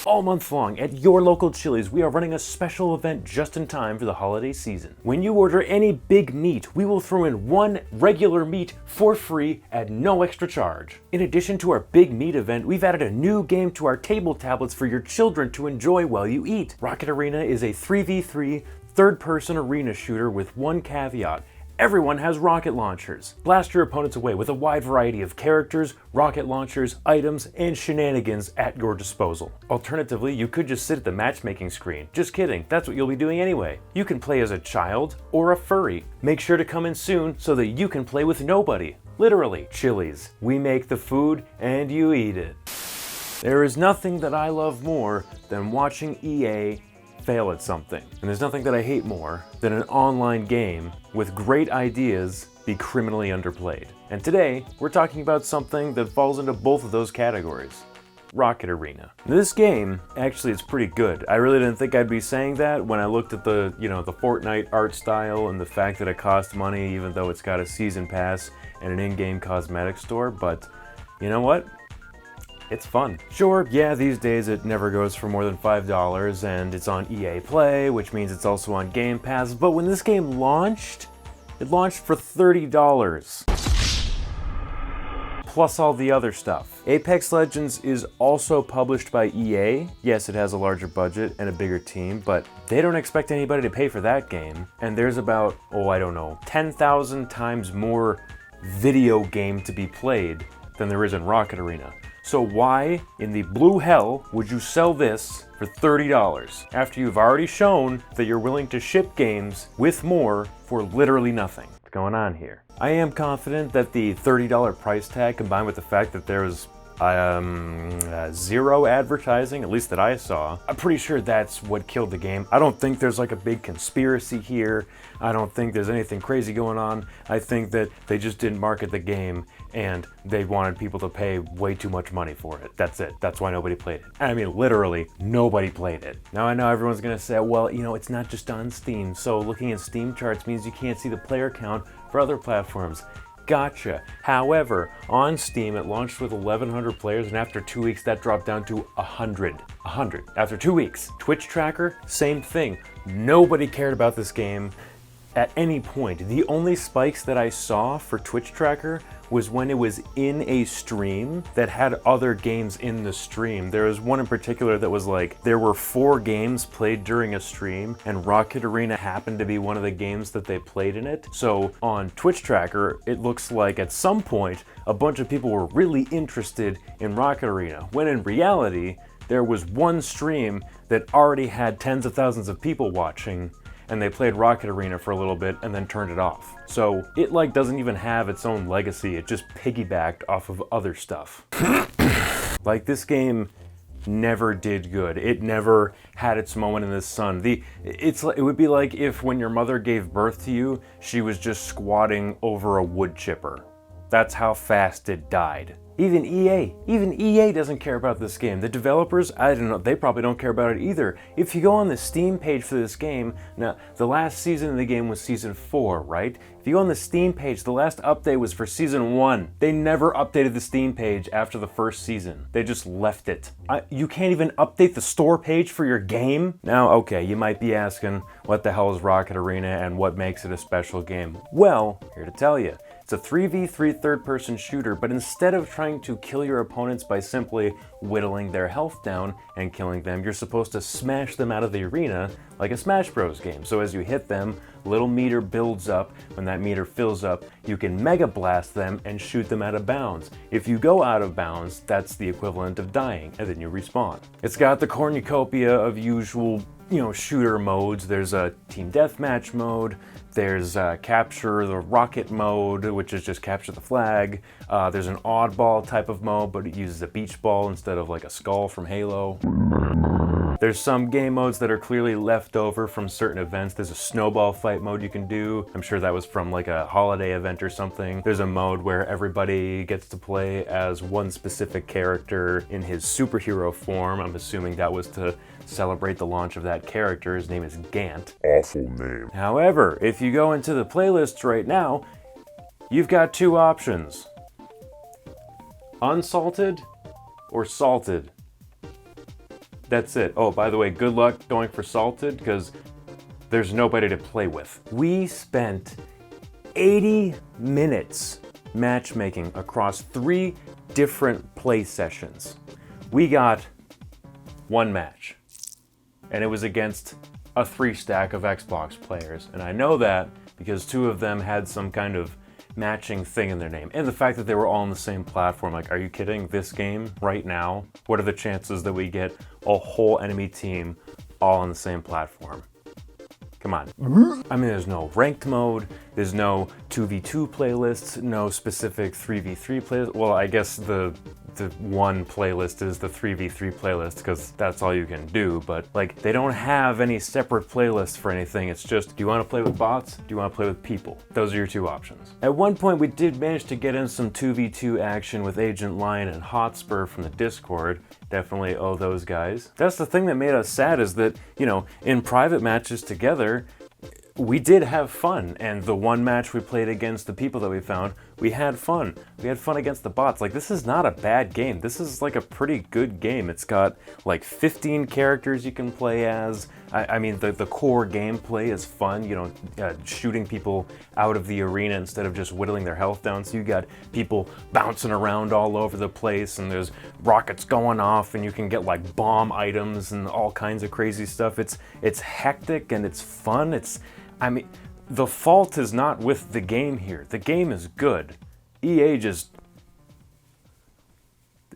All month long at your local Chili's, we are running a special event just in time for the holiday season. When you order any big meat, we will throw in one regular meat for free at no extra charge. In addition to our big meat event, we've added a new game to our table tablets for your children to enjoy while you eat. Rocket Arena is a 3v3 third-person arena shooter with one caveat. Everyone has rocket launchers. Blast your opponents away with a wide variety of characters, rocket launchers, items, and shenanigans at your disposal. Alternatively, you could just sit at the matchmaking screen. Just kidding, that's what you'll be doing anyway. You can play as a child or a furry. Make sure to come in soon so that you can play with nobody. Literally, Chili's. We make the food and you eat it. There is nothing that I love more than watching EA fail at something. And there's nothing that I hate more than an online game with great ideas be criminally underplayed. And today, we're talking about something that falls into both of those categories. Rocket Arena. This game, actually, it's pretty good. I really didn't think I'd be saying that when I looked at the Fortnite art style and the fact that it costs money even though it's got a season pass and an in-game cosmetic store, but you know what? It's fun. Sure, yeah, these days it never goes for more than $5 and it's on EA Play, which means it's also on Game Pass, but when this game launched, it launched for $30. Plus all the other stuff. Apex Legends is also published by EA. Yes, it has a larger budget and a bigger team, but they don't expect anybody to pay for that game. And there's about, 10,000 times more video game to be played than there is in Rocket Arena. So why in the blue hell would you sell this for $30 after you've already shown that you're willing to ship games with more for literally nothing? What's going on here? I am confident that the $30 price tag combined with the fact that there was zero advertising, at least that I saw, I'm pretty sure that's what killed the game. I don't think there's like a big conspiracy here. I don't think there's anything crazy going on. I think that they just didn't market the game and they wanted people to pay way too much money for it. That's it. That's why nobody played it. I mean, literally, nobody played it. Now I know everyone's gonna say, well, it's not just on Steam, so looking at Steam charts means you can't see the player count for other platforms. Gotcha. However, on Steam, it launched with 1,100 players, and after 2 weeks, that dropped down to 100. 100. After 2 weeks. Twitch tracker, same thing. Nobody cared about this game at any point. The only spikes that I saw for Twitch tracker was when it was in a stream that had other games in the stream. There was one in particular that was like, there were 4 games played during a stream, and Rocket Arena happened to be one of the games that they played in it. So on Twitch tracker, it looks like at some point, a bunch of people were really interested in Rocket Arena, when in reality, there was one stream that already had tens of thousands of people watching, and they played Rocket Arena for a little bit and then turned it off. So it doesn't even have its own legacy, it just piggybacked off of other stuff. This game never did good. It never had its moment in the sun. It would be like if when your mother gave birth to you, she was just squatting over a wood chipper. That's how fast it died. Even EA doesn't care about this game. The developers, I don't know, they probably don't care about it either. If you go on the Steam page for this game, now the last season of the game was season 4, right? If you go on the Steam page, the last update was for season 1. They never updated the Steam page after the first season. They just left it. You can't even update the store page for your game? Now, okay, you might be asking, what the hell is Rocket Arena and what makes it a special game? Well, here to tell you. It's a 3v3 third-person shooter, but instead of trying to kill your opponents by simply whittling their health down and killing them, you're supposed to smash them out of the arena like a Smash Bros. Game. So as you hit them, a little meter builds up. When that meter fills up, you can megablast them and shoot them out of bounds. If you go out of bounds, that's the equivalent of dying, and then you respawn. It's got the cornucopia of usual shooter modes. There's a team deathmatch mode, there's capture the rocket mode, which is just capture the flag. There's an oddball type of mode, but it uses a beach ball instead of like a skull from Halo. There's some game modes that are clearly left over from certain events. There's a snowball fight mode you can do. I'm sure that was from like a holiday event or something. There's a mode where everybody gets to play as one specific character in his superhero form. I'm assuming that was to celebrate the launch of that character. His name is Gant. Awful name. However, if you go into the playlists right now, you've got 2 options. Unsalted or salted. That's it. Oh, by the way, good luck going for Salted, because there's nobody to play with. We spent 80 minutes matchmaking across 3 different play sessions. We got 1 match, and it was against a 3-stack of Xbox players. And I know that because 2 of them had some kind of matching thing in their name. And the fact that they were all on the same platform, like, are you kidding? This game right now? What are the chances that we get a whole enemy team all on the same platform? Come on. I mean, there's no ranked mode, there's no 2v2 playlists, no specific 3v3 playlist. Well, I guess the one playlist is the 3v3 playlist because that's all you can do, but like, they don't have any separate playlists for anything. It's just, do you want to play with bots? Do you want to play with people? Those are your 2 options. At one point, we did manage to get in some 2v2 action with Agent Lion and Hotspur from the Discord. Definitely owe those guys. That's the thing that made us sad, is that, you know, in private matches together, we did have fun, and the 1 match we played against the people that we found, we had fun. We had fun against the bots. Like, this is not a bad game. This is like a pretty good game. It's got like 15 characters you can play as. I mean, the core gameplay is fun, you know, shooting people out of the arena instead of just whittling their health down. So you got people bouncing around all over the place, and there's rockets going off, and you can get like bomb items and all kinds of crazy stuff. It's hectic and it's fun. I mean, the fault is not with the game here. The game is good. EA just...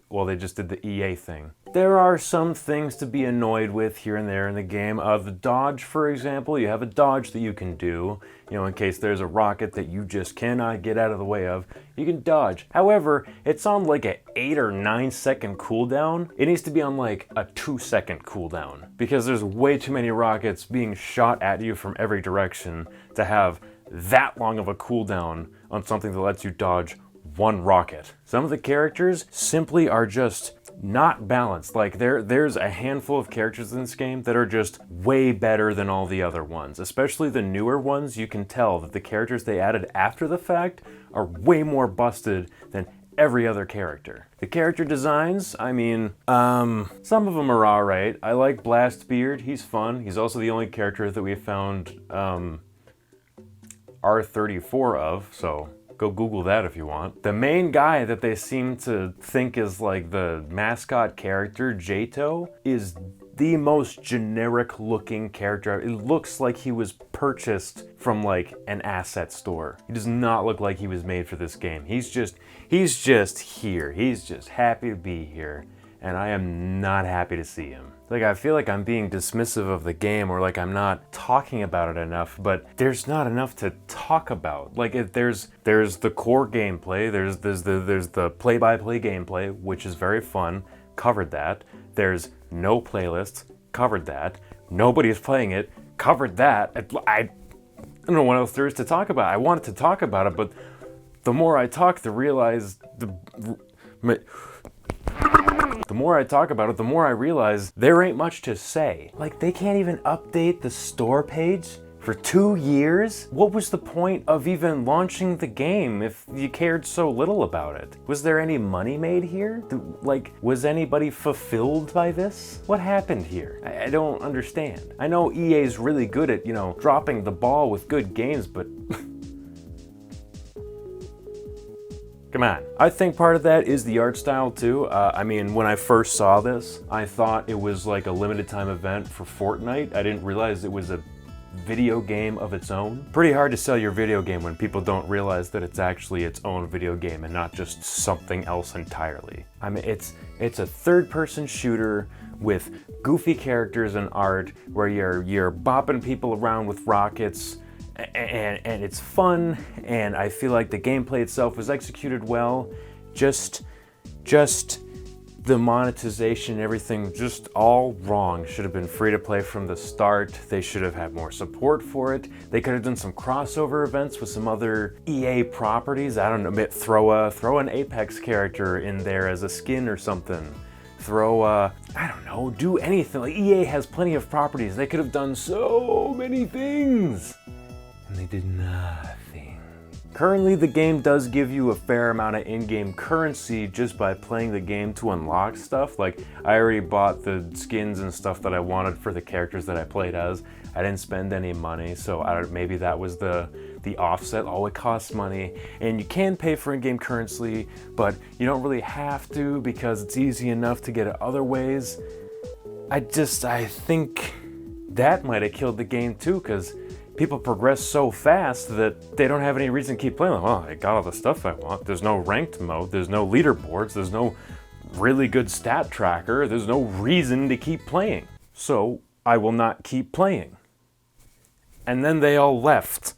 well, they just did the EA thing. There are some things to be annoyed with here and there in the game. The dodge, for example, you have a dodge that you can do, you know, in case there's a rocket that you just cannot get out of the way of. You can dodge. However, it's on like an 8 or 9 second cooldown. It needs to be on like a 2-second cooldown, because there's way too many rockets being shot at you from every direction to have that long of a cooldown on something that lets you dodge 1 rocket. Some of the characters simply are just not balanced. Like, there's a handful of characters in this game that are just way better than all the other ones. Especially the newer ones, you can tell that the characters they added after the fact are way more busted than every other character. The character designs, I mean, some of them are alright. I like Blastbeard, he's fun. He's also the only character that we found R34 of, so go Google that if you want. The main guy that they seem to think is like the mascot character, Jato, is the most generic looking character. It looks like he was purchased from like an asset store. He does not look like he was made for this game. He's just here. He's just happy to be here. And I am not happy to see him. Like, I feel like I'm being dismissive of the game, or like I'm not talking about it enough, but there's not enough to talk about. Like, there's the core gameplay, there's the play-by-play gameplay, which is very fun, covered that. There's no playlists, covered that. Nobody's playing it, covered that. I don't know what else there is to talk about. I wanted to talk about it, but the more I talk, the more I talk about it, the more I realize there ain't much to say. Like, they can't even update the store page for 2 years? What was the point of even launching the game if you cared so little about it? Was there any money made here? Like, was anybody fulfilled by this? What happened here? I don't understand. I know EA's really good at, you know, dropping the ball with good games, but come on. I think part of that is the art style too. I mean, when I first saw this, I thought it was like a limited time event for Fortnite. I didn't realize it was a video game of its own. Pretty hard to sell your video game when people don't realize that it's actually its own video game and not just something else entirely. I mean, it's a third-person shooter with goofy characters and art where you're bopping people around with rockets, and it's fun, and I feel like the gameplay itself was executed well. Just the monetization, everything, just all wrong. Should have been free to play from the start. They should have had more support for it. They could have done some crossover events with some other EA properties. I don't know, throw an Apex character in there as a skin or something. I don't know, do anything. Like, EA has plenty of properties. They could have done so many things. And they did nothing. Currently, the game does give you a fair amount of in-game currency just by playing the game to unlock stuff. Like, I already bought the skins and stuff that I wanted for the characters that I played as. I didn't spend any money, so maybe that was the offset. Oh, it costs money, and you can pay for in-game currency, but you don't really have to because it's easy enough to get it other ways. I think that might have killed the game too, because people progress so fast that they don't have any reason to keep playing. Like, well, I got all the stuff I want. There's no ranked mode. There's no leaderboards. There's no really good stat tracker. There's no reason to keep playing. So I will not keep playing. And then they all left.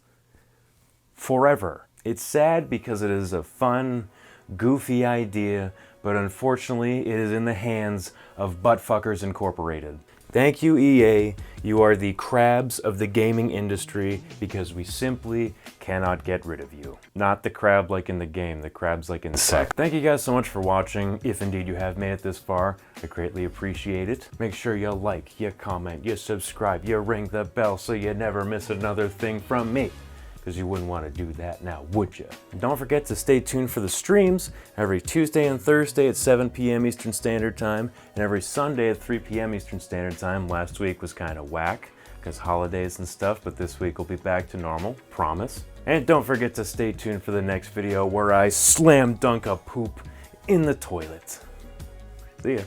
Forever. It's sad because it is a fun, goofy idea, but unfortunately it is in the hands of Buttfuckers Incorporated. Thank you, EA. You are the crabs of the gaming industry because we simply cannot get rid of you. Not the crab like in the game, the crabs like in the sack. Thank you guys so much for watching. If indeed you have made it this far, I greatly appreciate it. Make sure you like, you comment, you subscribe, you ring the bell so you never miss another thing from me. Because you wouldn't want to do that now, would you? And don't forget to stay tuned for the streams every Tuesday and Thursday at 7 p.m. Eastern Standard Time, and every Sunday at 3 p.m. Eastern Standard Time. Last week was kind of whack because holidays and stuff, but this week we'll be back to normal, promise. And don't forget to stay tuned for the next video where I slam dunk a poop in the toilet. See ya.